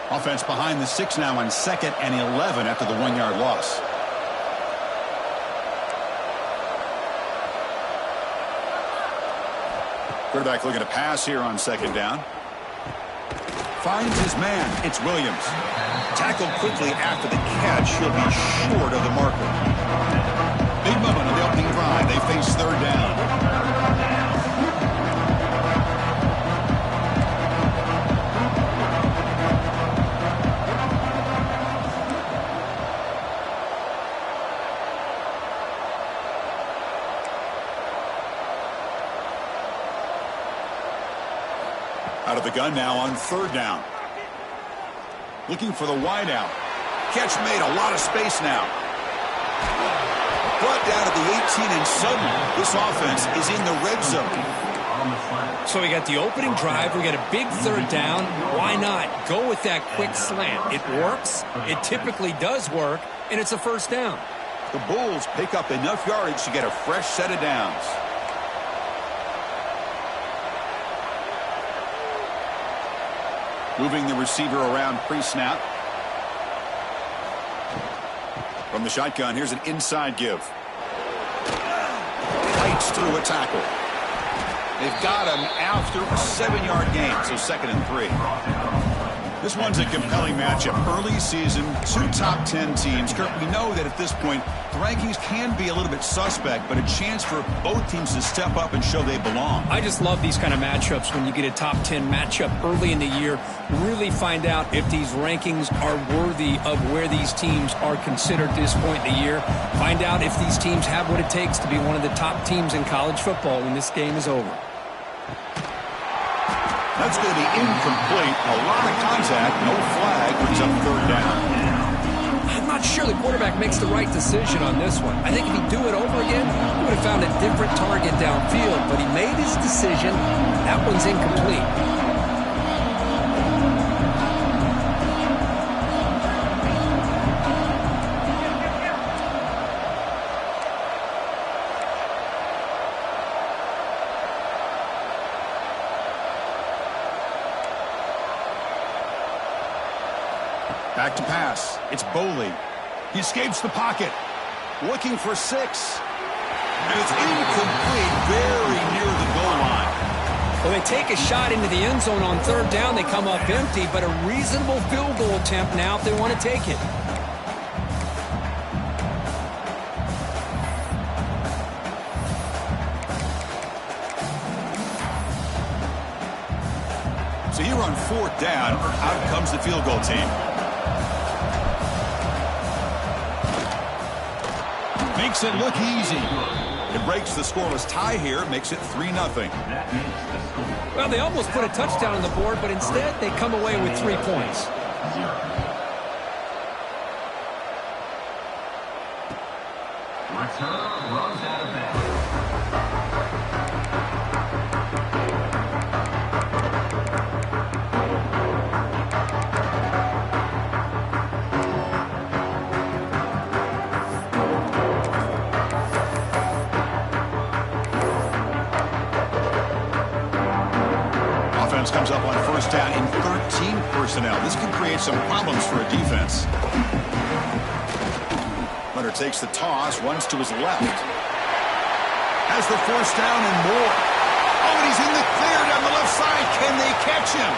Offense behind the 6 now on 2nd and 11 after the 1-yard loss. Quarterback looking to pass here on 2nd down. Finds his man. It's Williams. Tackled quickly after the catch. He'll be short of the marker. Big moment on the opening drive. They face 3rd down. Out of the gun now on 3rd down. Looking for the wideout. Catch made, a lot of space now. Brought down at the 18, and suddenly this offense is in the red zone. So we got the opening drive. We got a big 3rd down. Why not go with that quick slant? It works. It typically does work, and it's a 1st down. The Bulls pick up enough yardage to get a fresh set of downs. Moving the receiver around pre-snap. From the shotgun, here's an inside give. Fights through a tackle. They've got him after a 7-yard gain, so 2nd and 3. This one's a compelling matchup. Early season, 2 top 10 teams. Kurt, we know that at this point, the rankings can be a little bit suspect, but a chance for both teams to step up and show they belong. I just love these kind of matchups when you get a top 10 matchup early in the year. Really find out if these rankings are worthy of where these teams are considered at this point in the year. Find out if these teams have what it takes to be one of the top teams in college football when this game is over. That's going to be incomplete. A lot of contact. No flag. Brings up 3rd down. I'm not sure the quarterback makes the right decision on this one. I think if he'd do it over again, he would have found a different target downfield. But he made his decision. That one's incomplete. Back to pass. It's Boley. He escapes the pocket. Looking for 6. And it's incomplete, very near the goal line. Well, they take a shot into the end zone on 3rd down. They come up empty, but a reasonable field goal attempt now if they want to take it. So here on 4th down, out comes the field goal team. Makes it look easy. It breaks the scoreless tie here, makes it 3-0. Well, they almost put a touchdown on the board, but instead they come away with 3 points. Return runs out of bounds. Comes up on 1st down in 13 personnel. This could create some problems for a defense. Hunter takes the toss, runs to his left. Has the 1st down and more. Oh, and he's in the clear down the left side. Can they catch him?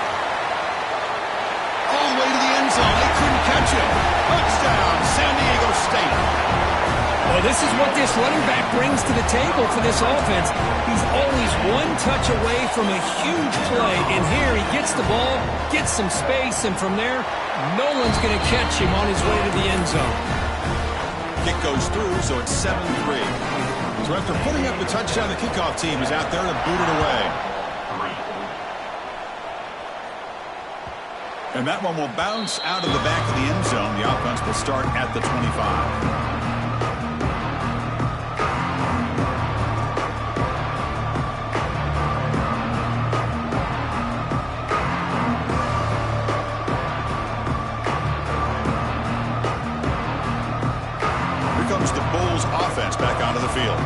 All the way to the end zone. They couldn't catch him. Touchdown, San Diego State. Well, this is what this running back brings to the table for this offense. He's always 1 touch away from a huge play. And here he gets the ball, gets some space, and from there, no one's going to catch him on his way to the end zone. Kick goes through, so it's 7-3. So after putting up the touchdown, the kickoff team is out there to boot it away. And that one will bounce out of the back of the end zone. The offense will start at the 25. Back onto the field.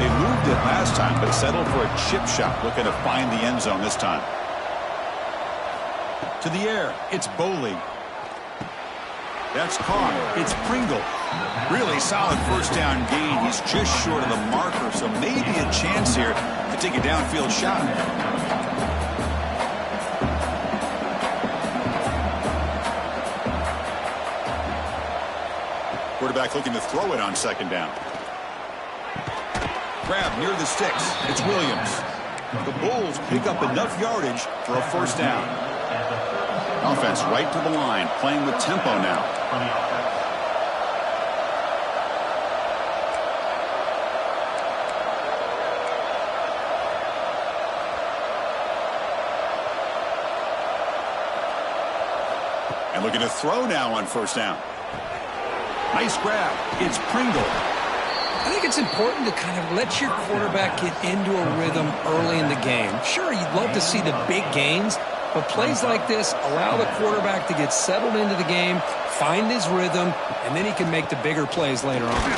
They moved it last time, but settled for a chip shot, looking to find the end zone this time. To the air, it's Boley. That's caught. It's Pringle. Really solid first down gain. He's just short of the marker, so maybe a chance here to take a downfield shot. Quarterback looking to throw it on second down. Grab near the sticks. It's Williams. The Bulls pick up enough yardage for a first down. Offense right to the line, playing with tempo now. And looking to throw now on first down. Nice grab. It's Pringle. I think it's important to kind of let your quarterback get into a rhythm early in the game. Sure, you'd love to see the big gains, but plays like this allow the quarterback to get settled into the game, find his rhythm, and then he can make the bigger plays later on.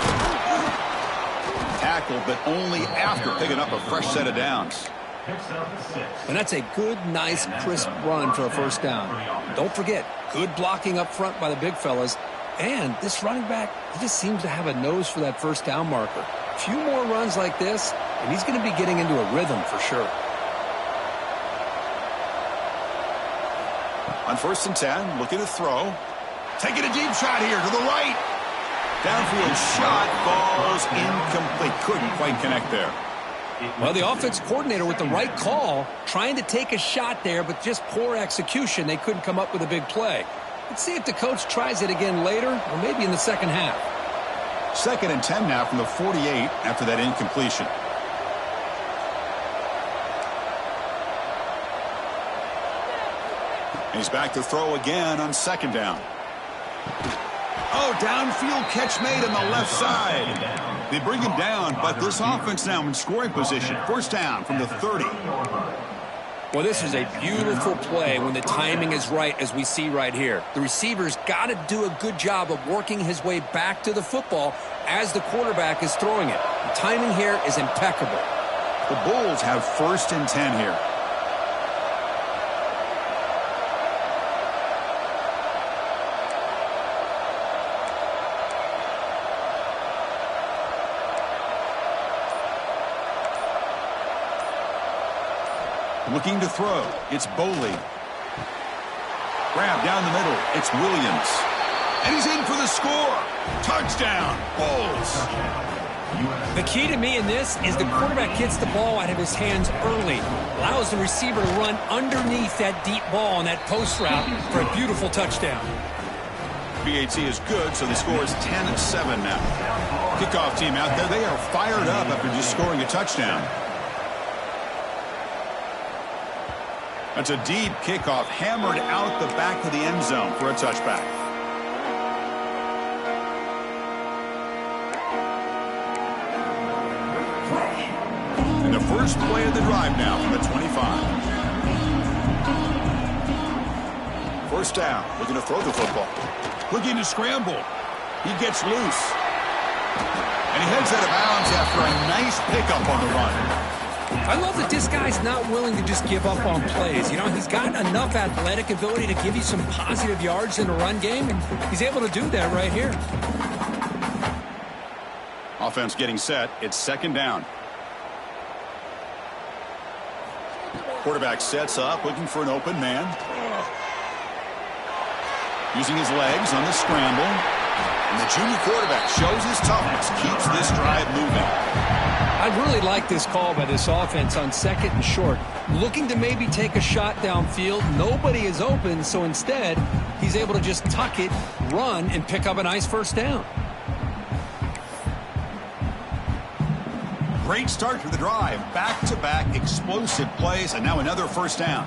Tackle, but only after picking up a fresh set of downs. And that's a good, nice, crisp run for a first down. Don't forget, good blocking up front by the big fellas. And this running back, he just seems to have a nose for that first down marker. A few more runs like this, and he's going to be getting into a rhythm for sure. On 1st and 10, looking to throw. Taking a deep shot here to the right. Downfield shot falls incomplete. Couldn't quite connect there. Well, the offense coordinator with the right call, trying to take a shot there, but just poor execution. They couldn't come up with a big play. Let's see if the coach tries it again later, or maybe in the second half. 2nd and 10 now from the 48 after that incompletion. He's back to throw again on 2nd down. Oh, downfield catch made on the left side. They bring him down, but this offense now in scoring position. First down from the 30. Well, this is a beautiful play when the timing is right, as we see right here. The receiver's got to do a good job of working his way back to the football as the quarterback is throwing it. The timing here is impeccable. The Bulls have 1st and 10 here. Looking to throw. It's Boley. Grab down the middle. It's Williams. And he's in for the score. Touchdown, Bulls. The key to me in this is the quarterback gets the ball out of his hands early. Allows the receiver to run underneath that deep ball on that post route for a beautiful touchdown. BAT is good, so the score is 10-7 now. Kickoff team out there. They are fired up after just scoring a touchdown. That's a deep kickoff, hammered out the back of the end zone for a touchback. And the first play of the drive now from the 25. First down, looking to throw the football. Looking to scramble. He gets loose. And he heads out of bounds after a nice pickup on the run. I love that this guy's not willing to just give up on plays. You know, he's got enough athletic ability to give you some positive yards in the run game, and he's able to do that right here. Offense getting set. It's 2nd down. Quarterback sets up, looking for an open man. Using his legs on the scramble. And the junior quarterback shows his toughness, keeps this drive moving. I really like this call by this offense on 2nd and short. Looking to maybe take a shot downfield. Nobody is open, so instead, he's able to just tuck it, run, and pick up a nice first down. Great start to the drive. Back-to-back explosive plays, and now another first down.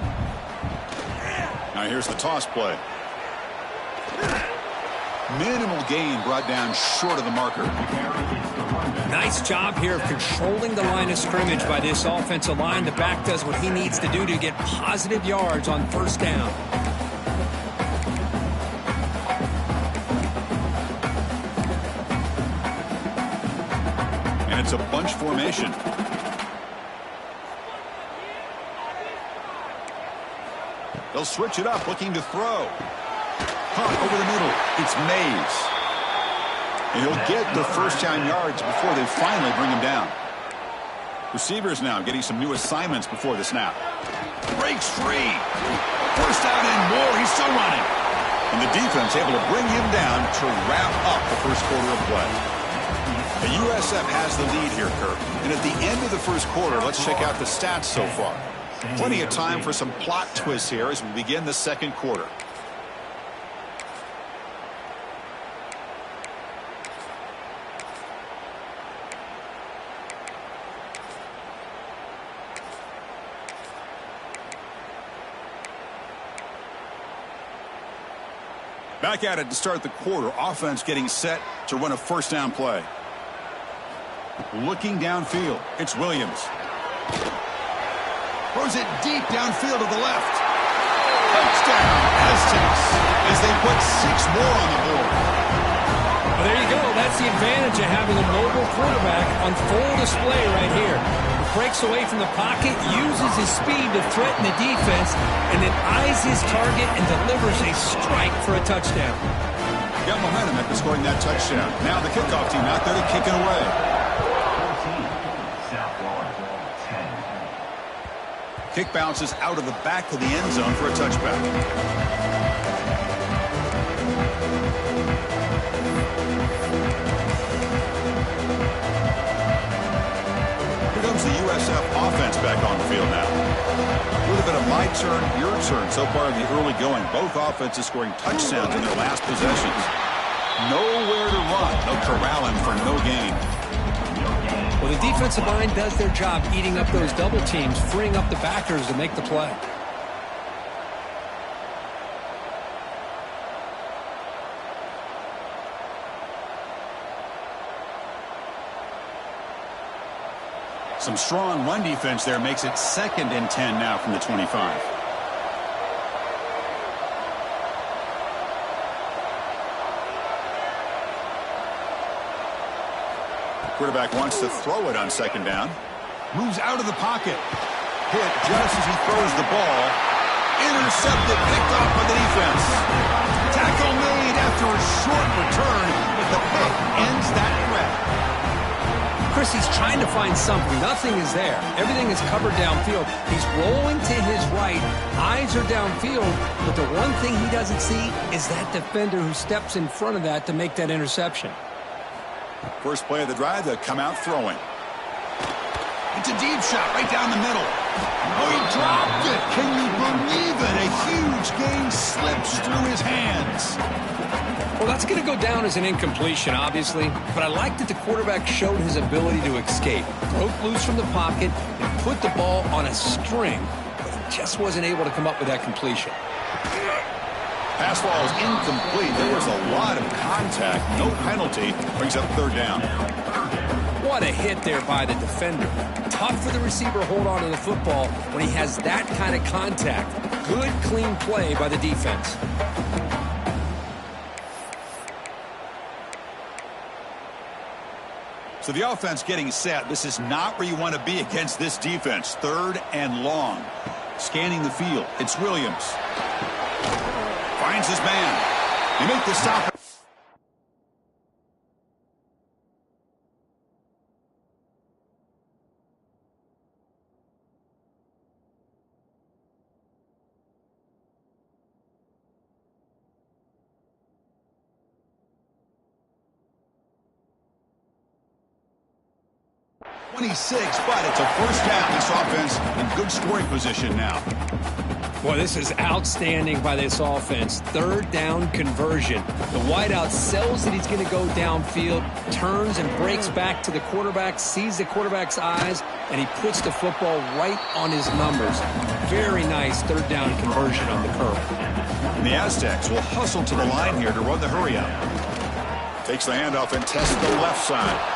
Now here's the toss play. Minimal gain brought down short of the marker. Nice job here of controlling the line of scrimmage by this offensive line. The back does what he needs to do to get positive yards on first down. And it's a bunch formation. They'll switch it up, looking to throw. Caught over the middle. It's Mays. And he'll get the first down yards before they finally bring him down. Receivers now getting some new assignments before the snap. Breaks free. First down and more. He's still running. And the defense able to bring him down to wrap up the first quarter of play. The USF has the lead here, Kirk. And at the end of the first quarter, let's check out the stats so far. Plenty of time for some plot twists here as we begin the second quarter. Back at it to start the quarter. Offense getting set to run a first down play. Looking downfield. It's Williams. Throws it deep downfield to the left. Touchdown, Aztecs, as they put 6 more on the board. Well, there you go. That's the advantage of having a mobile quarterback on full display right here. He breaks away from the pocket, uses his speed to threaten the defense, and then eyes his target and delivers a strike for a touchdown. Got momentum after scoring that touchdown. Now the kickoff team out there to kick it away. Kick bounces out of the back of the end zone for a touchback. Here comes the USF offense back on the field now. A little bit of my turn, your turn so far in the early going. Both offenses scoring touchdowns in their last possessions. Nowhere to run. No corralling for no gain. Well, the defensive line does their job eating up those double teams, freeing up the backers to make the play. Some strong run defense there makes it 2nd and 10 now from the 25. Quarterback wants to throw it on 2nd down. Moves out of the pocket. Hit just as he throws the ball. Intercepted, picked off by the defense. Tackle made after a short return, but the pick ends that threat. Chris, he's trying to find something. Nothing is there. Everything is covered downfield. He's rolling to his right. Eyes are downfield, but the one thing he doesn't see is that defender who steps in front of that to make that interception. First play of the drive, they'll come out throwing. It's a deep shot right down the middle. Oh, he dropped it. Can you believe it? A huge gain slips through his hands. Well, that's going to go down as an incompletion, obviously, but I like that the quarterback showed his ability to escape. Broke loose from the pocket and put the ball on a string, but he just wasn't able to come up with that completion. Pass ball is incomplete. There was a lot of contact. No penalty. Brings up 3rd down. What a hit there by the defender. Tough for the receiver to hold on to the football when he has that kind of contact. Good, clean play by the defense. So the offense getting set. This is not where you want to be against this defense. 3rd and long. Scanning the field. It's Williams. Finds his man. They make the stop. But it's a first down. This offense in good scoring position now. Boy, this is outstanding by this offense. 3rd down conversion. The wideout sells that he's going to go downfield, turns and breaks back to the quarterback, sees the quarterback's eyes, and he puts the football right on his numbers. Very nice 3rd down conversion on the curl. And the Aztecs will hustle to the line here to run the hurry up. Takes the handoff and tests the left side.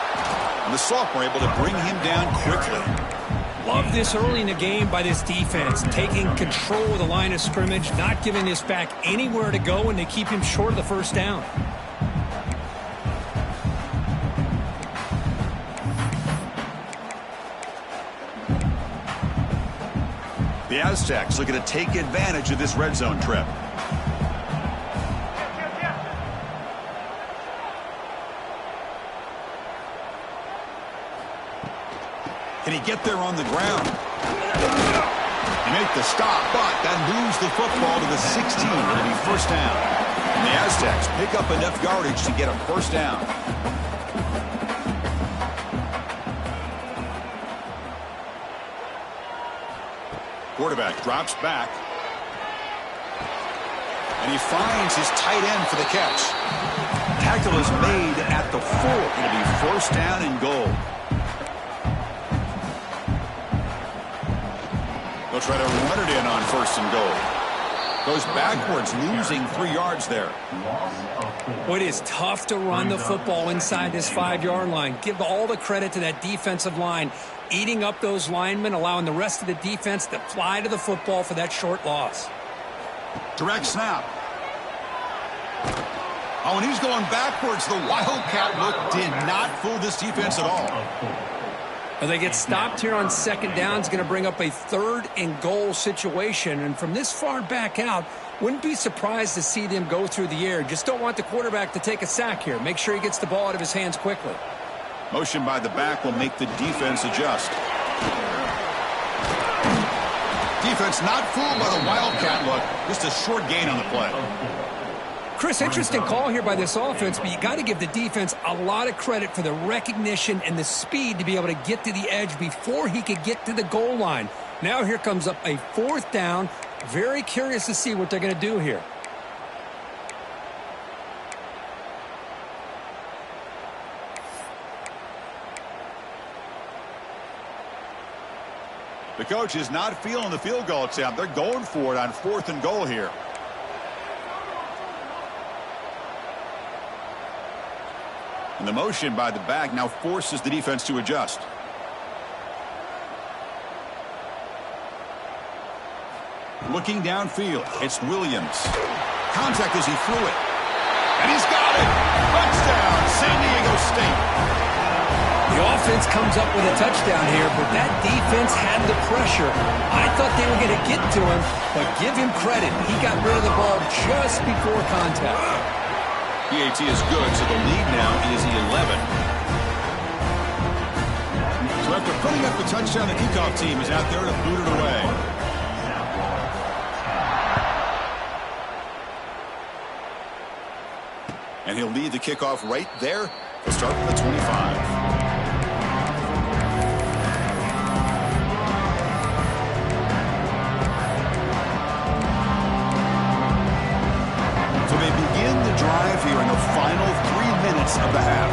And the sophomore able to bring him down quickly. Love this early in the game by this defense, taking control of the line of scrimmage, not giving this back anywhere to go, and they keep him short of the first down. The Aztecs looking to take advantage of this red zone trip. Can he get there on the ground? They make the stop, but that moves the football to the 16. It'll be first down. And the Aztecs pick up enough yardage to get a first down. Quarterback drops back. And he finds his tight end for the catch. Tackle is made at the 4. It'll be first down and goal. They'll try to run it in on first and goal. Goes backwards, losing 3 yards there. Well, it is tough to run the football inside this 5-yard line. Give all the credit to that defensive line, eating up those linemen, allowing the rest of the defense to fly to the football for that short loss. Direct snap. Oh, and he's going backwards. The Wildcat look did not fool this defense at all. Well, they get stopped here on second down. It's going to bring up a 3rd and goal situation. And from this far back out, wouldn't be surprised to see them go through the air. Just don't want the quarterback to take a sack here. Make sure he gets the ball out of his hands quickly. Motion by the back will make the defense adjust. Defense not fooled by the Wildcat look. Just a short gain on the play. Chris, interesting call here by this offense, but you got to give the defense a lot of credit for the recognition and the speed to be able to get to the edge before he could get to the goal line. Now here comes up a 4th down. Very curious to see what they're going to do here. The coach is not feeling the field goal attempt. They're going for it on 4th and goal here. And the motion by the back now forces the defense to adjust. Looking downfield, it's Williams. Contact as he threw it. And he's got it! Touchdown, San Diego State. The offense comes up with a touchdown here, but that defense had the pressure. I thought they were going to get to him, but give him credit. He got rid of the ball just before contact. PAT is good, so the lead now is 11. So after putting up the touchdown, the kickoff team is out there to boot it away. And he'll lead the kickoff right there. He'll start from the 25. Drive here in the final 3 minutes of the half.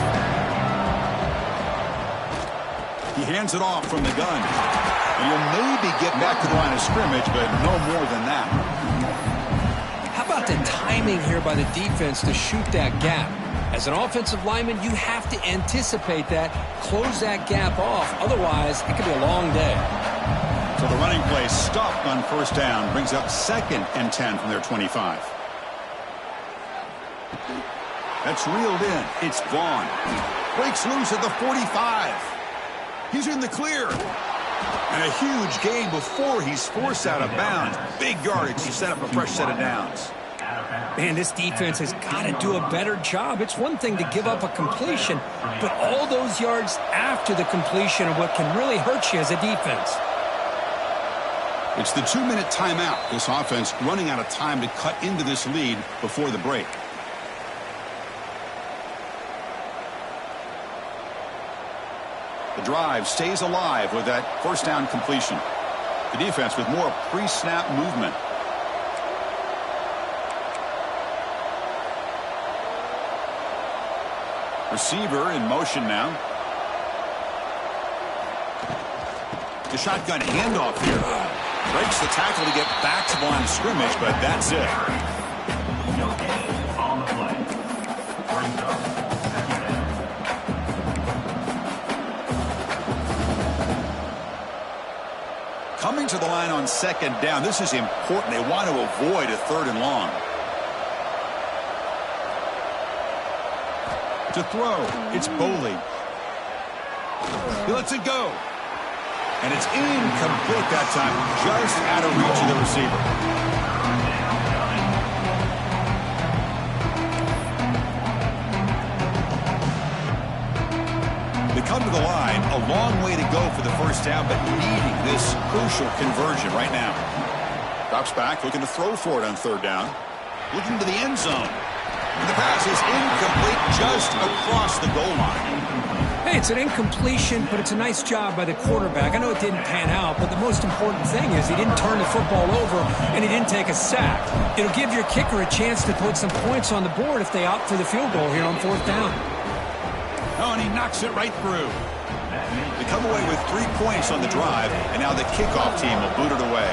He hands it off from the gun. And he'll maybe get back to the line of scrimmage, but no more than that. How about the timing here by the defense to shoot that gap? As an offensive lineman, you have to anticipate that, close that gap off. Otherwise, it could be a long day. So the running play stopped on first down, brings up 2nd and 10 from their 25. That's reeled in. It's Vaughn. Breaks loose at the 45. He's in the clear. And a huge gain before he's forced out of bounds. Big yardage to set up a fresh set of downs. Man, this defense has got to do a better job. It's one thing to give up a completion, but all those yards after the completion are what can really hurt you as a defense. It's the 2-minute timeout. This offense running out of time to cut into this lead before the break. The drive stays alive with that first down completion. The defense with more pre-snap movement. Receiver in motion now. The shotgun handoff here. Breaks the tackle to get back to the line of scrimmage, but that's it. No gain on the play. Brings up coming to the line on second down. This is important. They want to avoid a 3rd and long. To throw, it's Boley. He lets it go. And it's incomplete that time, just out of reach of the receiver. They come to the line a long way to go for the first down, but needing this crucial conversion right now. Drops back, looking to throw for it on third down. Looking to the end zone. And the pass is incomplete just across the goal line. Hey, it's an incompletion, but it's a nice job by the quarterback. I know it didn't pan out, but the most important thing is he didn't turn the football over and he didn't take a sack. It'll give your kicker a chance to put some points on the board if they opt for the field goal here on fourth down. Oh, and he knocks it right through. They come away with 3 points on the drive, and now the kickoff team will boot it away.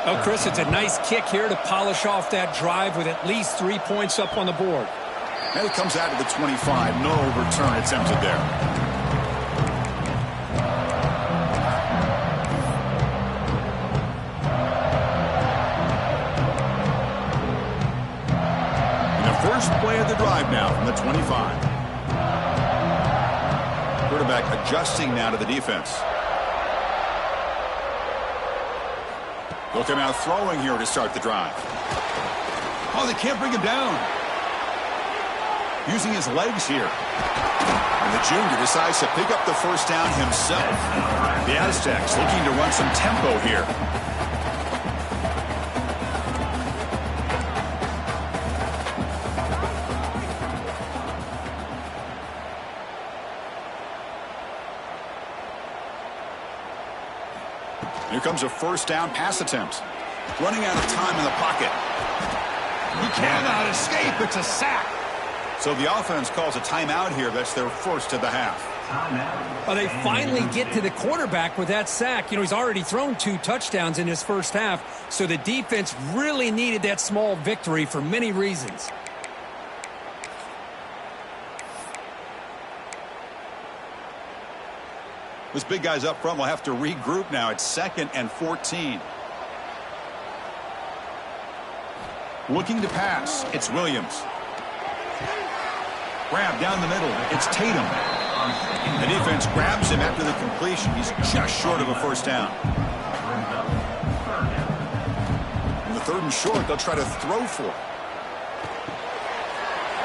Oh, Chris, it's a nice kick here to polish off that drive with at least 3 points up on the board. And it comes out to the 25. No return attempted there. And the first play of the drive now from the 25. Quarterback adjusting now to the defense. They'll come out throwing here to start the drive. Oh, they can't bring him down. Using his legs here. And the junior decides to pick up the first down himself. The Aztecs looking to run some tempo here. Here comes a first down pass attempt. Running out of time in the pocket. He cannot escape. It's a sack. So the offense calls a timeout here. That's their first of the half. Well, they finally get to the quarterback with that sack. You know, he's already thrown 2 touchdowns in his first half, so the defense really needed that small victory for many reasons. Those big guys up front will have to regroup now. It's 2nd and 14. Looking to pass. It's Williams. Grab down the middle. It's Tatum. The defense grabs him after the completion. He's just short of a first down. On the 3rd and short, they'll try to throw for it.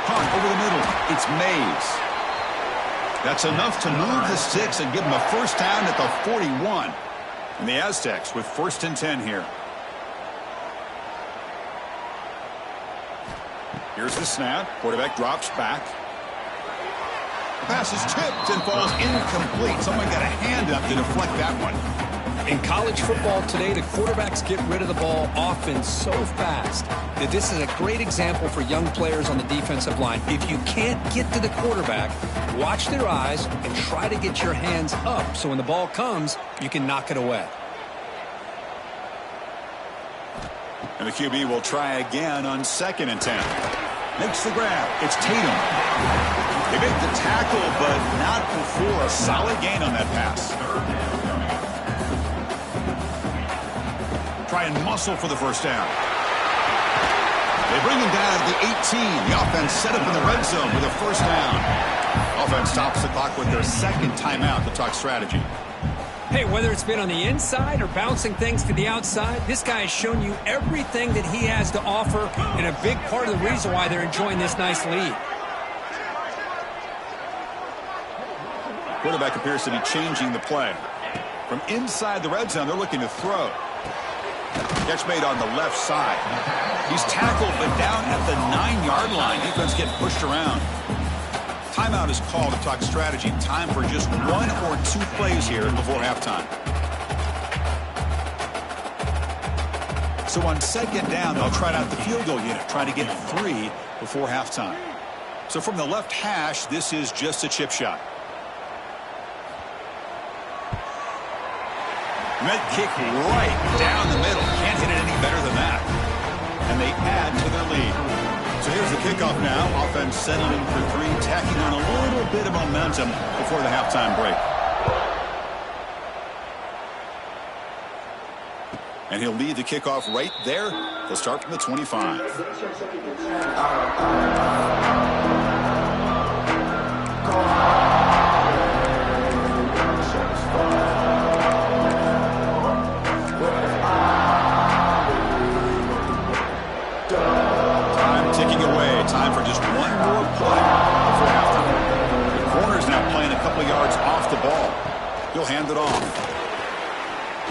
Hunt over the middle. It's Mays. That's enough to move the sticks and give them a first down at the 41. And the Aztecs with 1st and 10 here. Here's the snap. Quarterback drops back. The pass is tipped and falls incomplete. Someone got a hand up to deflect that one. In college football today, the quarterbacks get rid of the ball often so fast that this is a great example for young players on the defensive line. If you can't get to the quarterback, watch their eyes and try to get your hands up so when the ball comes, you can knock it away. And the QB will try again on 2nd and 10. Makes the grab. It's Tatum. They make the tackle, but not before a solid gain on that pass. Try and muscle for the first down. They bring him down at the 18. The offense set up in the red zone with a first down. Offense stops the clock with their 2nd timeout to talk strategy. Hey, whether it's been on the inside or bouncing things to the outside, this guy has shown you everything that he has to offer and a big part of the reason why they're enjoying this nice lead. Quarterback appears to be changing the play. From inside the red zone, they're looking to throw. Catch made on the left side. He's tackled, but down at the 9-yard line. Defense getting pushed around. Timeout is called to talk strategy. Time for just 1 or 2 plays here before halftime. So on 2nd down, they'll try out the field goal unit, trying to get 3 before halftime. So from the left hash, this is just a chip shot. Med kick right down the middle. Can't hit it any better than that. And they add to their lead. So here's the kickoff now. Offense settling for 3, tacking on a little bit of momentum before the halftime break. And he'll lead the kickoff right there. They'll start from the 25. Time for just 1 more play before halftime. The corner's now playing a couple yards off the ball. He'll hand it off.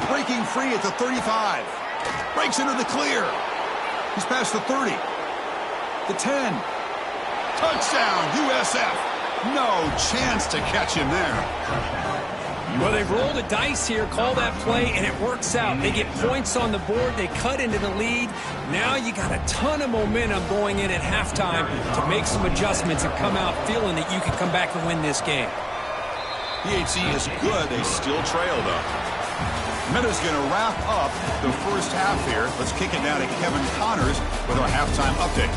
Breaking free at the 35. Breaks into the clear. He's past the 30. The 10. Touchdown, USF. No chance to catch him there. Well, they've rolled the dice here, call that play, and it works out. They get points on the board. They cut into the lead. Now you got a ton of momentum going in at halftime to make some adjustments and come out feeling that you can come back and win this game. PHC is good. They still trail, though. Minna's going to wrap up the first half here. Let's kick it now to Kevin Connors with our halftime update.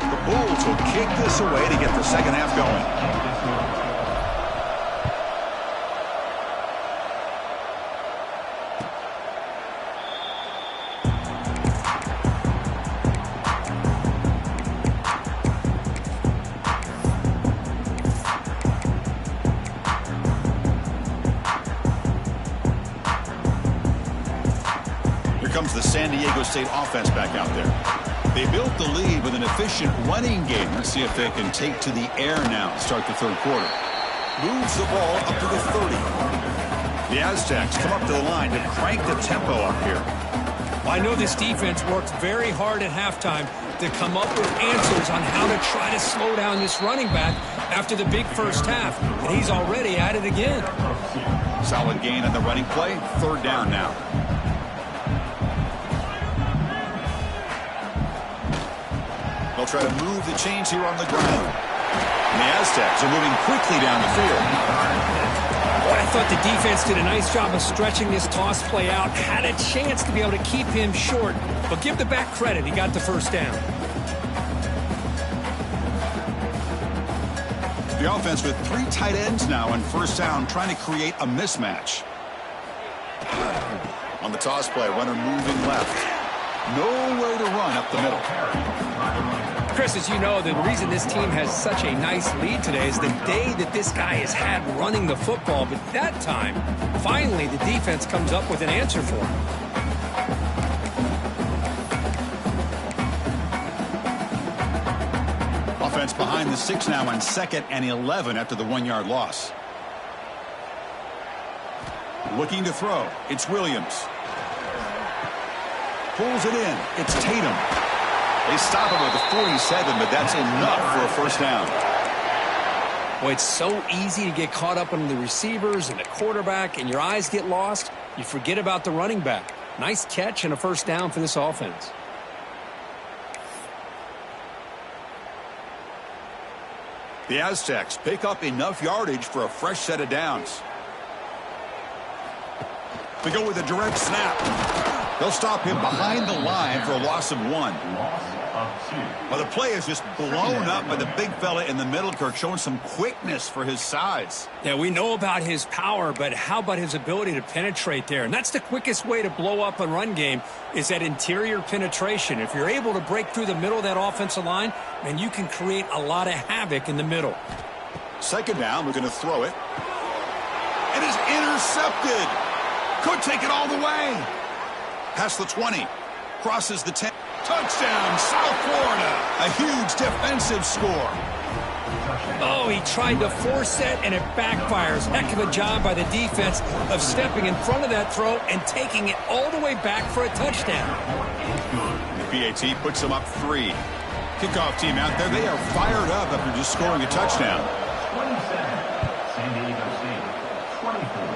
The Bulls will kick this away to get the second half going. Comes the San Diego State offense back out there. They built the lead with an efficient running game. Let's see if they can take to the air now to start the third quarter. Moves the ball up to the 30. The Aztecs come up to the line to crank the tempo up here. Well, I know this defense worked very hard at halftime to come up with answers on how to try to slow down this running back after the big first half, and he's already at it again. Solid gain on the running play. Third down now. They'll try to move the chains here on the ground. And the Aztecs are moving quickly down the field. Well, I thought the defense did a nice job of stretching this toss play out. Had a chance to be able to keep him short, but give the back credit. He got the first down. The offense with 3 tight ends now on first down, trying to create a mismatch. On the toss play, runner moving left. Nowhere to run up the middle. Chris, as you know, the reason this team has such a nice lead today is the day that this guy has had running the football. But that time, finally, the defense comes up with an answer for him. Offense behind the 6 now on 2nd and 11 after the 1-yard loss. Looking to throw. It's Williams. Pulls it in. It's Tatum. They stop him at the 47, but that's enough for a first down. Well, it's so easy to get caught up on the receivers and the quarterback, and your eyes get lost. You forget about the running back. Nice catch and a first down for this offense. The Aztecs pick up enough yardage for a fresh set of downs. They go with a direct snap. They'll stop him behind the line for a loss of 1. Well, the play is just blown up by the big fella in the middle, Kirk, showing some quickness for his size. Yeah, we know about his power, but how about his ability to penetrate there? And that's the quickest way to blow up a run game is that interior penetration. If you're able to break through the middle of that offensive line, then you can create a lot of havoc in the middle. Second down, we're going to throw it. It is intercepted. Could take it all the way. Past the 20. Crosses the 10. Touchdown, South Florida. A huge defensive score. Oh, he tried to force it, and it backfires. Heck of a job by the defense of stepping in front of that throw and taking it all the way back for a touchdown. The PAT puts them up 3. Kickoff team out there, they are fired up after just scoring a touchdown. 27, San Diego State, 24.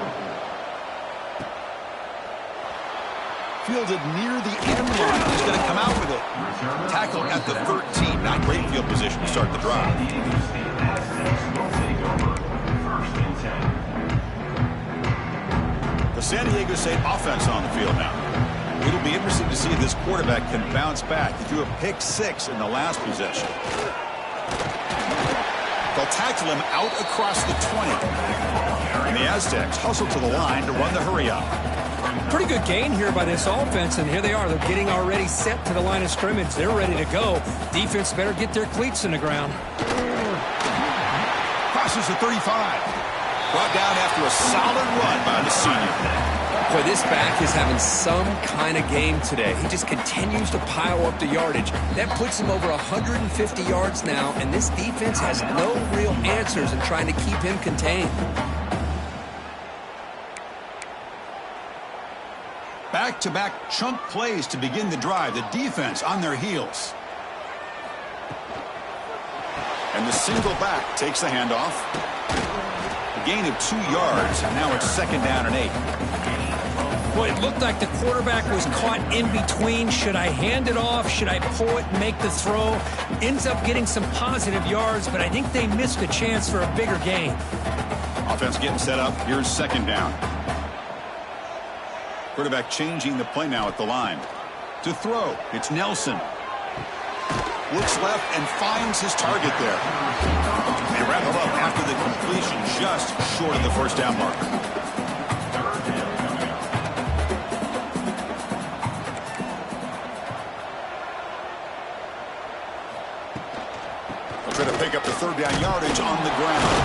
Fielded near the end line. He's going to come out with it. Tackle at the 13. Not great field position to start the drive. The San Diego State offense on the field now. It'll be interesting to see if this quarterback can bounce back. He threw a pick 6 in the last possession. They'll tackle him out across the 20. And the Aztecs hustle to the line to run the hurry up. Pretty good gain here by this offense, and here they are. They're getting already set to the line of scrimmage. They're ready to go. Defense better get their cleats in the ground. Crosses the 35. Brought down after a solid run by the senior. Boy, this back is having some kind of game today. He just continues to pile up the yardage. That puts him over 150 yards now, and this defense has no real answers in trying to keep him contained. Back-to-back chunk plays to begin the drive. The defense on their heels. And the single back takes the handoff. A gain of 2 yards, and now it's 2nd down and 8. Boy, it looked like the quarterback was caught in between. Should I hand it off? Should I pull it and make the throw? Ends up getting some positive yards, but I think they missed a chance for a bigger gain. Offense getting set up. Here's 2nd down. Quarterback changing the play now at the line. To throw, it's Nelson. Looks left and finds his target there. They wrap him up after the completion, just short of the 1st down marker. They'll try to pick up the 3rd down yardage on the ground.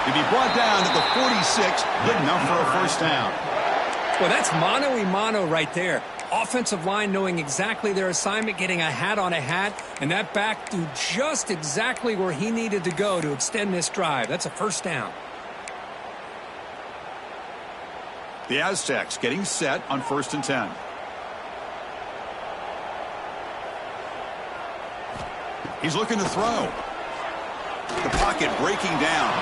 To be brought down at the 46, good enough for a 1st down. Well, that's mano-a-mano right there. Offensive line knowing exactly their assignment, getting a hat on a hat, and that back threw just exactly where he needed to go to extend this drive. That's a 1st down. The Aztecs getting set on 1st and 10. He's looking to throw. The pocket breaking down.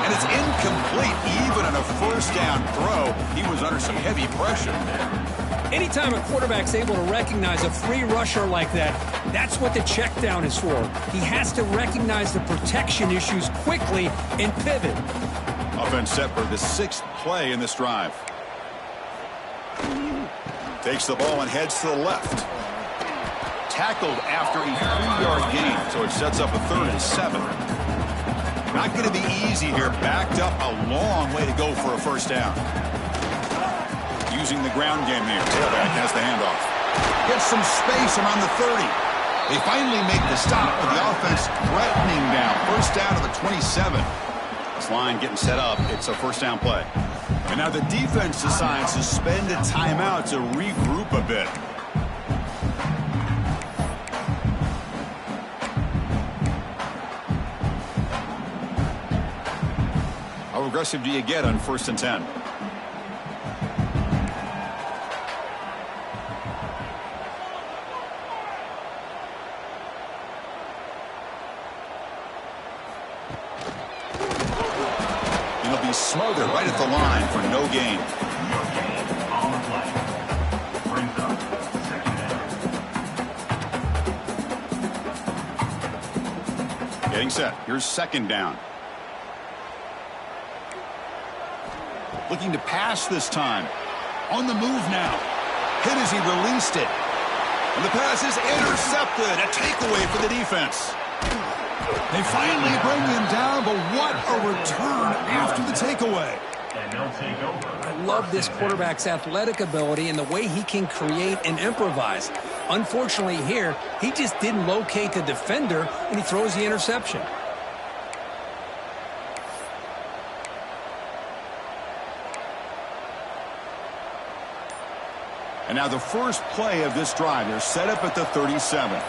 And it's incomplete. Even on a 1st down throw, he was under some heavy pressure. Anytime a quarterback's able to recognize a free rusher like that, that's what the check down is for. He has to recognize the protection issues quickly and pivot. Offense set for the 6th play in this drive. Takes the ball and heads to the left. Tackled after a 3-yard gain, so it sets up a 3rd and 7. Not going to be easy here. Backed up a long way to go for a 1st down. Using the ground game here. Tailback has the handoff. Gets some space around the 30. They finally make the stop with the offense threatening down. 1st down to the 27. This line getting set up. It's a 1st down play. And now the defense decides to spend a timeout to regroup a bit. How aggressive do you get on 1st and 10? He'll be smothered right at the line for no gain. On the play. Brings up 2nd down. Getting set. Here's 2nd down. Looking to pass this time. On the move now. Hit as he released it. And the pass is intercepted. A takeaway for the defense. They finally bring him down, but what a return after the takeaway. And they'll take over. I love this quarterback's athletic ability and the way he can create and improvise. Unfortunately here, he just didn't locate the defender, and he throws the interception. And now the first play of this drive. They're set up at the 37.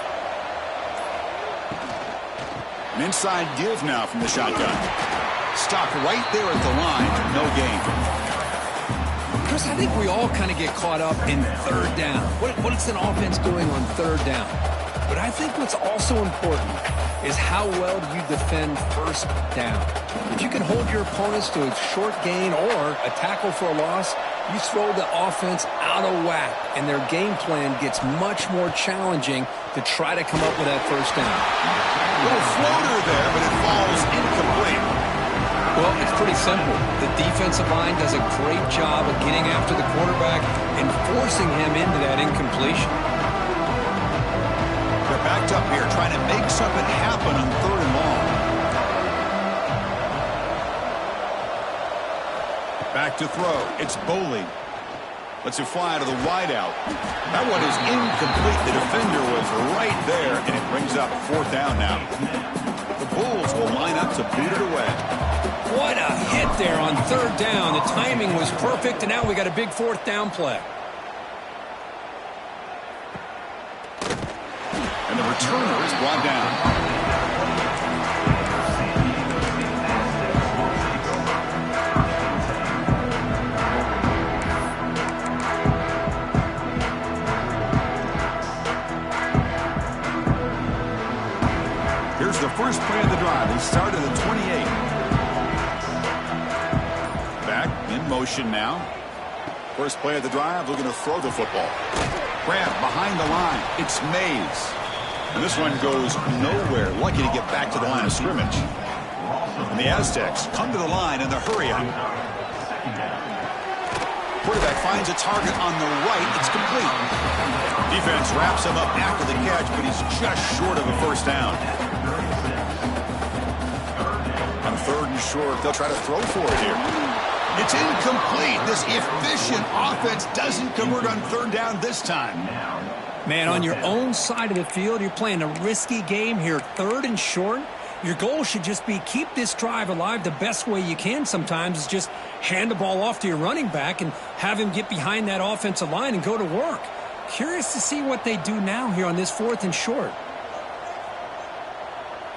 An inside give now from the shotgun. Stopped right there at the line. No gain. Chris, I think we all kind of get caught up in 3rd down. What is an offense doing on 3rd down? But I think what's also important is how well do you defend 1st down. If you can hold your opponents to a short gain or a tackle for a loss, you throw the offense out of whack, and their game plan gets much more challenging to try to come up with that 1st down. Little floater there, but it falls incomplete. Well, it's pretty simple. The defensive line does a great job of getting after the quarterback and forcing him into that incompletion. They're backed up here trying to make something happen on 3rd and long. Back to throw. It's Boley. Lets it fly to the wideout. That one is incomplete. The defender was right there, and it brings up 4th down now. The Bulls will line up to boot it away. What a hit there on third down. The timing was perfect, and now we got a big fourth down play. And the returner is brought down. Here's the first play of the drive. They start at the 28. Back in motion now. First play of the drive, looking to throw the football. Grab behind the line. It's Mays. And this one goes nowhere. Lucky to get back to the line of scrimmage. And the Aztecs come to the line in the hurry-up. Quarterback finds a target on the right. It's complete. Defense wraps him up after the catch, but he's just short of a first down. On third and short, they'll try to throw for it here. It's incomplete. This efficient offense doesn't convert on third down this time. Man, on your own side of the field, you're playing a risky game here. Third and short. Your goal should just be keep this drive alive the best way you can sometimes is just hand the ball off to your running back and have him get behind that offensive line and go to work. Curious to see what they do now here on this fourth and short.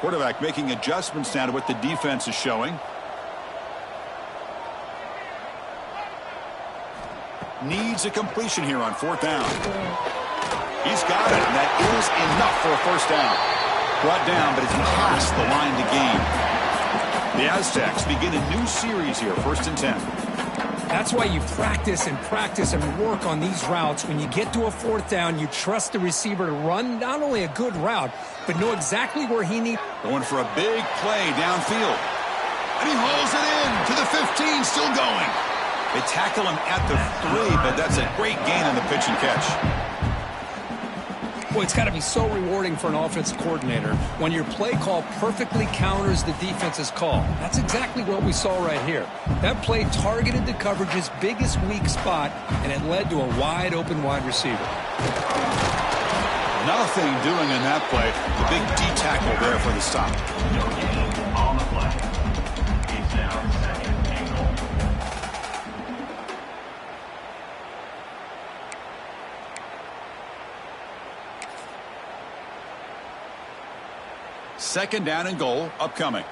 Quarterback making adjustments now to what the defense is showing. Needs a completion here on fourth down. He's got it, and that is enough for a first down. Brought down, but it's past the line to gain. The Aztecs begin a new series here, 1st and 10. That's why you practice and practice and work on these routes. When you get to a fourth down, you trust the receiver to run not only a good route, but know exactly where he needs. Going for a big play downfield. And he hauls it in to the 15, still going. They tackle him at the 3, but that's a great gain on the pitch and catch. Boy, it's got to be so rewarding for an offensive coordinator when your play call perfectly counters the defense's call. That's exactly what we saw right here. That play targeted the coverage's biggest weak spot, and it led to a wide-open wide receiver. Nothing doing in that play. The big D-tackle there for the stop. No gain on the play. It's down second and goal. Second down and goal upcoming.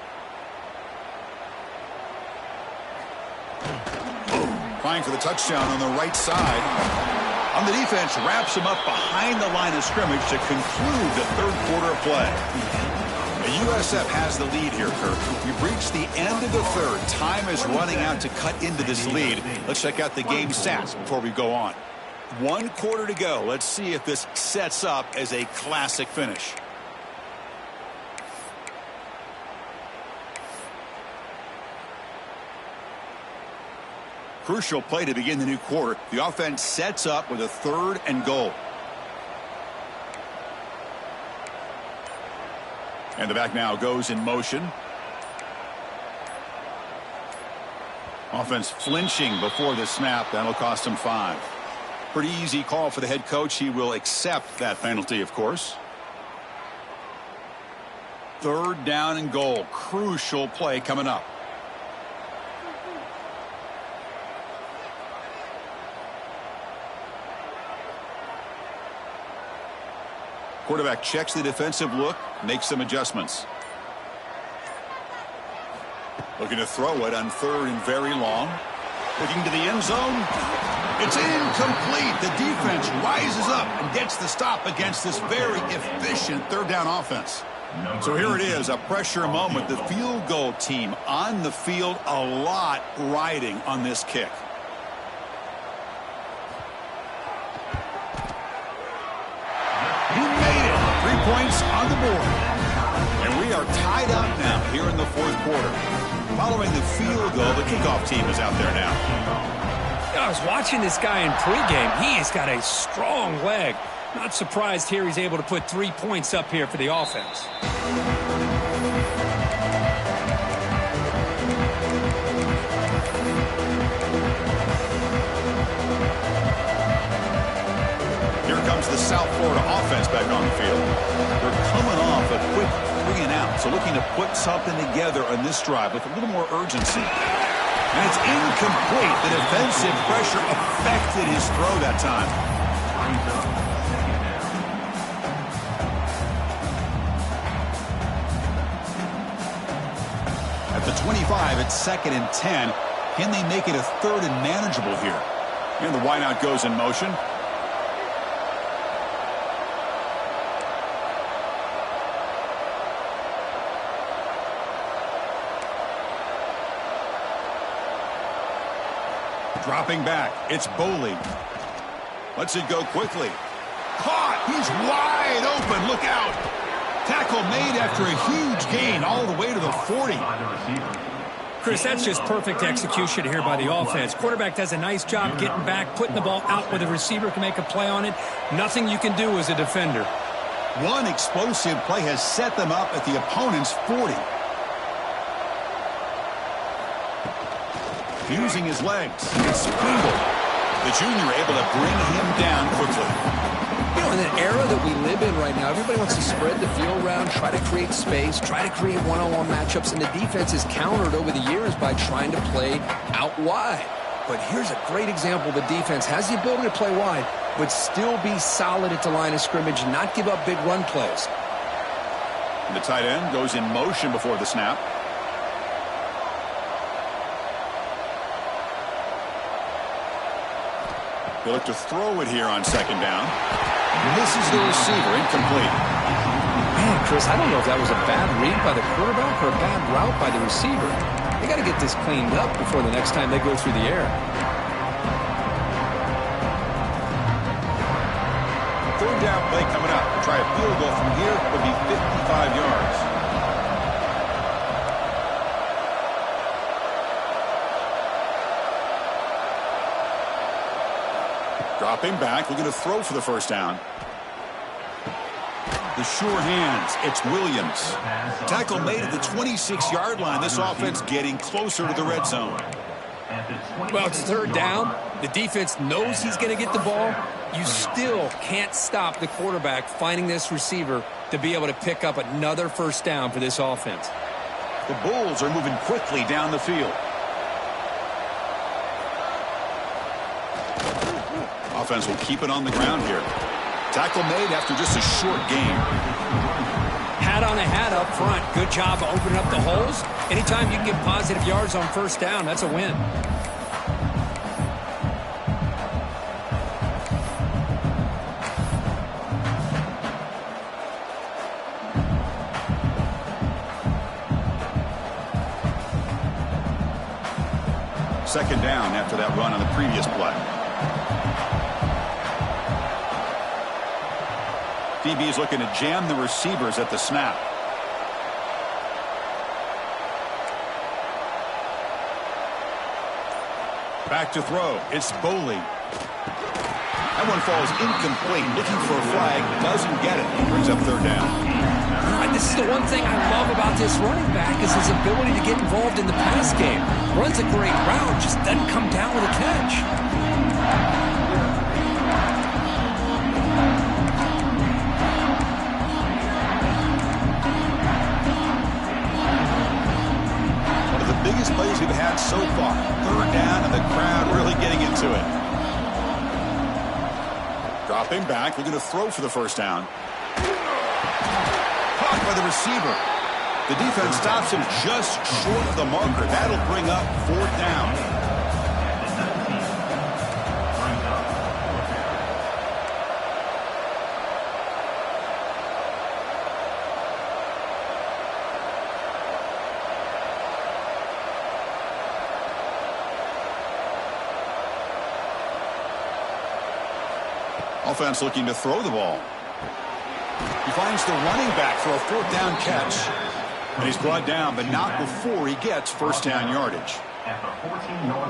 Trying for the touchdown on the right side. On the defense, wraps him up behind the line of scrimmage to conclude the third quarter play. The USF has the lead here, Kirk. We've reached the end of the third. Time is running out to cut into this lead. Let's check out the game stats before we go on. 1 quarter to go. Let's see if this sets up as a classic finish. Crucial play to begin the new quarter. The offense sets up with a 3rd and goal. And the back now goes in motion. Offense flinching before the snap. That'll cost him 5. Pretty easy call for the head coach. He will accept that penalty, of course. 3rd down and goal. Crucial play coming up. Quarterback checks the defensive look, makes some adjustments. Looking to throw it on 3rd and very long. Looking to the end zone. It's incomplete. The defense rises up and gets the stop against this very efficient 3rd down offense. So here it is, a pressure moment. The field goal team on the field, a lot riding on this kick. Points on the board. And we are tied up now here in the 4th quarter. Following the field goal, the kickoff team is out there now. I was watching this guy in pregame. He has got a strong leg. Not surprised here he's able to put 3 points up here for the offense. Here comes the South Florida offense back on the field. They're coming off a quick 3 and out, so looking to put something together on this drive with a little more urgency. And it's incomplete. The defensive pressure affected his throw that time. At the 25, it's 2nd and 10. Can they make it a 3rd and manageable here? And the wideout goes in motion. Dropping back, it's Boley. Lets it go quickly. Caught! He's wide open. Look out! Tackle made after a huge gain all the way to the 40. Chris, that's just perfect execution here by the offense. Quarterback does a nice job getting back, putting the ball out where the receiver can make a play on it. Nothing you can do as a defender. One explosive play has set them up at the opponent's 40. Using his legs. It's Springle. The junior able to bring him down quickly. You know, in an era that we live in right now, everybody wants to spread the field around, try to create space, try to create one-on-one matchups, and the defense is countered over the years by trying to play out wide. But here's a great example. The defense has the ability to play wide, but still be solid at the line of scrimmage, not give up big run plays. And the tight end goes in motion before the snap. They look to throw it here on 2nd down. Misses the receiver, incomplete. Man, Chris, I don't know if that was a bad read by the quarterback or a bad route by the receiver. They got to get this cleaned up before the next time they go through the air. 3rd down play coming up. Try a field goal from here. Would be 55 yards. Dropping back, looking to throw for the 1st down. The sure hands, it's Williams. Tackle made at the 26-yard line. This offense getting closer to the red zone. Well, it's 3rd down. The defense knows he's going to get the ball. You still can't stop the quarterback finding this receiver to be able to pick up another 1st down for this offense. The Bulls are moving quickly down the field. Offense will keep it on the ground here. Tackle made after just a short gain. Hat on a hat up front. Good job of opening up the holes. Anytime you can get positive yards on 1st down, that's a win. Second down after that run on the previous play. DB is looking to jam the receivers at the snap. Back to throw. It's Boley. That one falls incomplete. Looking for a flag. Doesn't get it. Brings up 3rd down. This is the one thing I love about this running back is his ability to get involved in the pass game. Runs a great route, just doesn't come down with a catch. Biggest plays we've had so far. 3rd down and the crowd really getting into it. Dropping back, looking to throw for the 1st down. Caught by the receiver. The defense stops him just short of the marker. That'll bring up 4th down. Offense looking to throw the ball. He finds the running back for a 4th down catch. And he's brought down, but not before he gets 1st down yardage.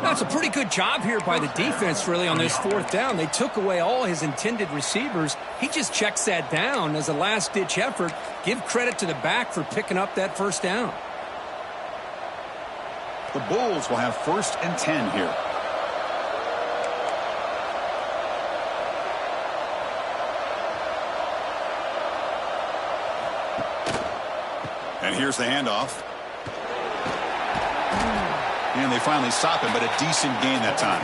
That's a pretty good job here by the defense, really, on this 4th down. They took away all his intended receivers. He just checks that down as a last-ditch effort. Give credit to the back for picking up that 1st down. The Bulls will have 1st and 10 here. And here's the handoff. And they finally stop him, but a decent gain that time.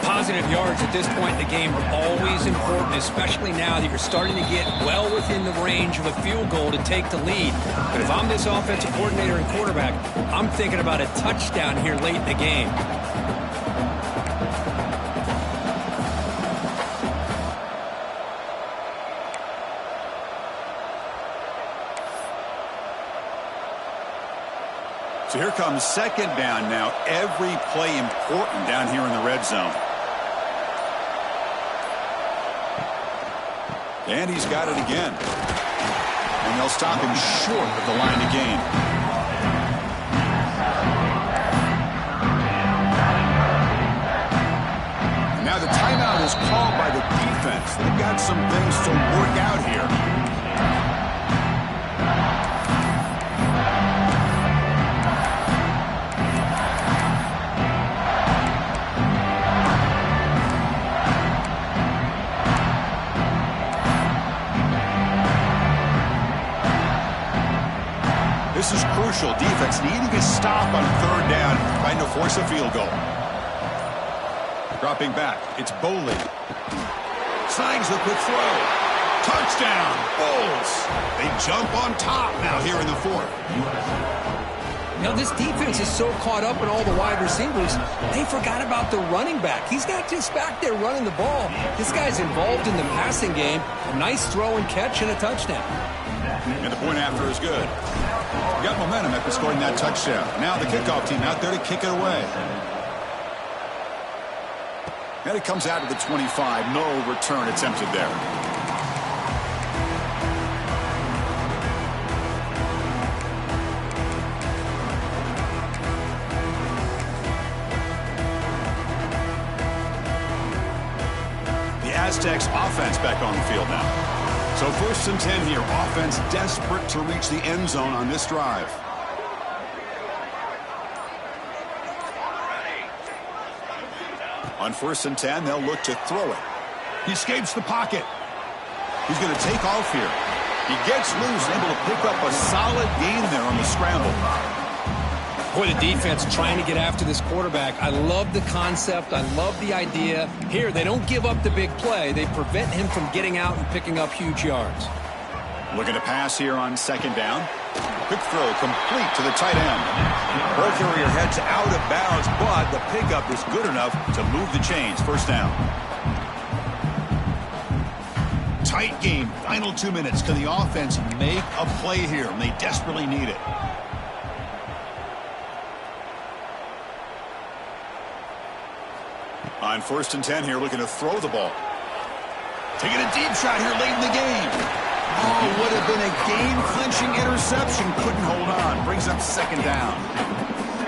Positive yards at this point in the game are always important, especially now that you're starting to get well within the range of a field goal to take the lead. But if I'm this offensive coordinator and quarterback, I'm thinking about a touchdown here late in the game. So here comes second down now. Every play important down here in the red zone. And he's got it again. And they'll stop him short of the line to gain. And now the timeout is called by the defense. They've got some things to work out here. This is crucial. Defense needing a stop on third down, trying to force a field goal. Dropping back, it's Boley. Signs the quick throw. Touchdown, Bulls. They jump on top now here in the fourth. Now, this defense is so caught up in all the wide receivers, they forgot about the running back. He's not just back there running the ball. This guy's involved in the passing game. A nice throw and catch and a touchdown. And the point after is good. Got momentum after scoring that touchdown. Now the kickoff team out there to kick it away. And it comes out to the 25. No return attempted there. The Aztecs offense back on the field now. So 1st and 10 here. Offense desperate to reach the end zone on this drive. On 1st and 10, they'll look to throw it. He escapes the pocket. He's going to take off here. He gets loose, able to pick up a solid gain there on the scramble. Boy, the defense trying to get after this quarterback. I love the concept. I love the idea. Here, they don't give up the big play. They prevent him from getting out and picking up huge yards. Looking to pass here on 2nd down. Quick throw complete to the tight end. Ball carrier heads out of bounds, but the pickup is good enough to move the chains. 1st down. Tight game. Final 2 minutes. Can the offense make a play here? And they desperately need it. On 1st and 10 here, looking to throw the ball. Taking a deep shot here late in the game. Oh, it would have been a game-clinching interception. Couldn't hold on. Brings up 2nd down.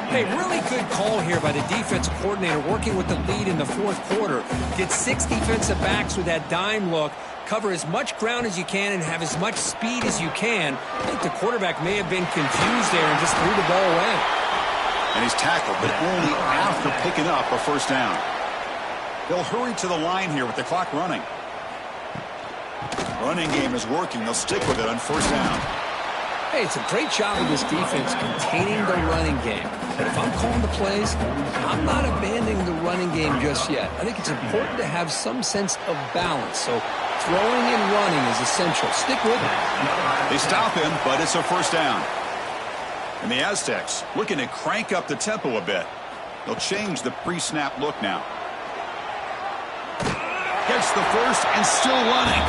Hey, really good call here by the defensive coordinator working with the lead in the 4th quarter. Get 6 defensive backs with that dime look. Cover as much ground as you can and have as much speed as you can. I think the quarterback may have been confused there and just threw the ball away. And he's tackled, but only after picking up a 1st down. They'll hurry to the line here with the clock running. Running game is working. They'll stick with it on 1st down. Hey, it's a great job of this defense containing the running game. But if I'm calling the plays, I'm not abandoning the running game just yet. I think it's important to have some sense of balance. So throwing and running is essential. Stick with it. They stop him, but it's a 1st down. And the Aztecs looking to crank up the tempo a bit. They'll change the pre-snap look now. Gets the first and still running.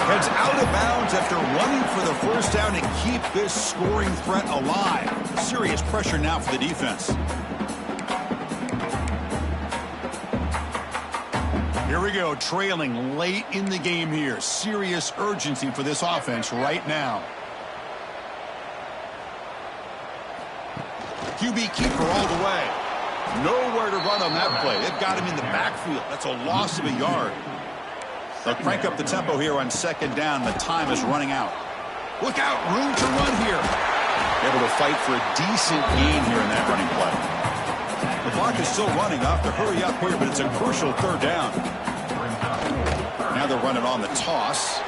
Heads out of bounds after running for the 1st down to keep this scoring threat alive. Serious pressure now for the defense. Here we go, trailing late in the game here. Serious urgency for this offense right now. QB keeper all the way. Nowhere to run on that play. They've got him in the backfield. That's a loss of a yard. They'll crank up the tempo here on 2nd down. The time is running out. Look out, room to run here. Able to fight for a decent gain here in that running play. The clock is still running. Off to hurry up here, but it's a crucial 3rd down. Now they're running on the toss.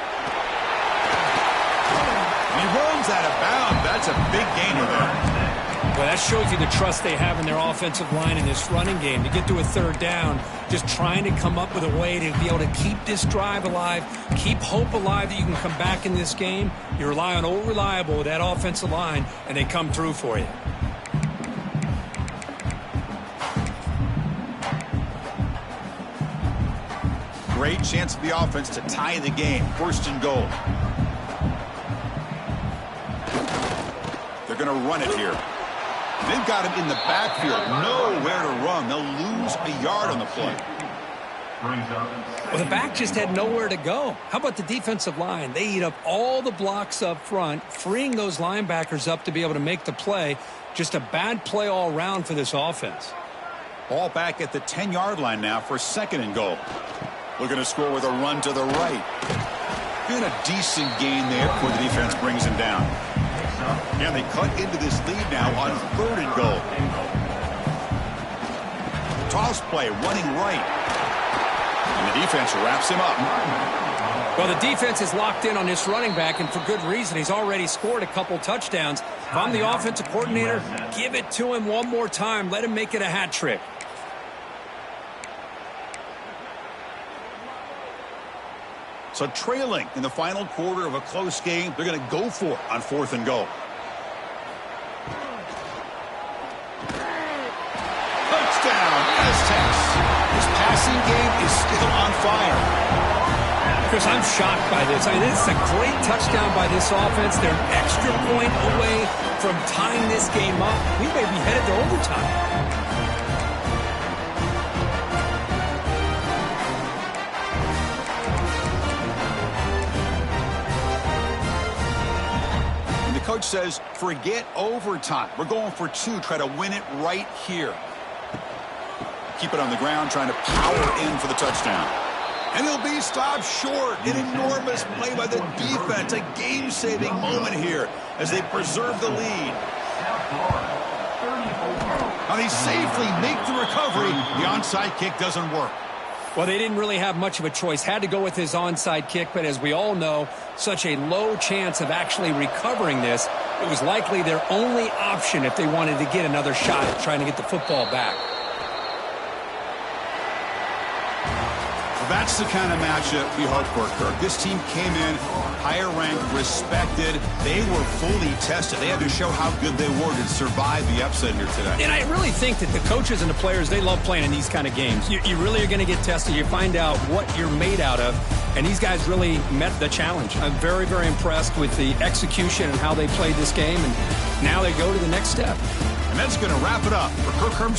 He runs out of bounds. That's a big gainer there. Well, that shows you the trust they have in their offensive line in this running game. To get to a third down, just trying to come up with a way to be able to keep this drive alive, keep hope alive that you can come back in this game. You rely on old reliable with that offensive line, and they come through for you. Great chance for the offense to tie the game. First and goal. They're going to run it here. They've got him in the backfield. Nowhere to run. They'll lose a yard on the play. Well, the back just had nowhere to go. How about the defensive line? They eat up all the blocks up front, freeing those linebackers up to be able to make the play. Just a bad play all around for this offense. Ball back at the 10-yard line now for second and goal. Looking to score with a run to the right. And a decent gain there before the defense brings him down. And they cut into this lead now on third and goal. Toss play, running right. And the defense wraps him up. Well, the defense is locked in on this running back, and for good reason. He's already scored a couple touchdowns. If I'm the offensive coordinator, give it to him one more time. Let him make it a hat trick. So trailing in the final quarter of a close game, they're going to go for it on fourth and goal. Touchdown, Aztecs. This passing game is still on fire. Chris, I'm shocked by this. I mean, this is a great touchdown by this offense. They're an extra point away from tying this game up. We may be headed to overtime. Coach says, forget overtime. We're going for two. Try to win it right here. Keep it on the ground, trying to power in for the touchdown. And he'll be stopped short. An enormous play by the defense. A game-saving moment here as they preserve the lead. Now they safely make the recovery. The onside kick doesn't work. Well, they didn't really have much of a choice. Had to go with his onside kick, but as we all know, such a low chance of actually recovering this. It was likely their only option if they wanted to get another shot at trying to get the football back. Well, that's the kind of matchup we hope for, Kirk. This team came in higher ranked, respected. They were fully tested. They had to show how good they were to survive the upset here today. And I really think that the coaches and the players, they love playing in these kind of games. You really are going to get tested. You find out what you're made out of. And these guys really met the challenge. I'm very, very impressed with the execution and how they played this game. And now they go to the next step. And that's going to wrap it up for Kirk Herm's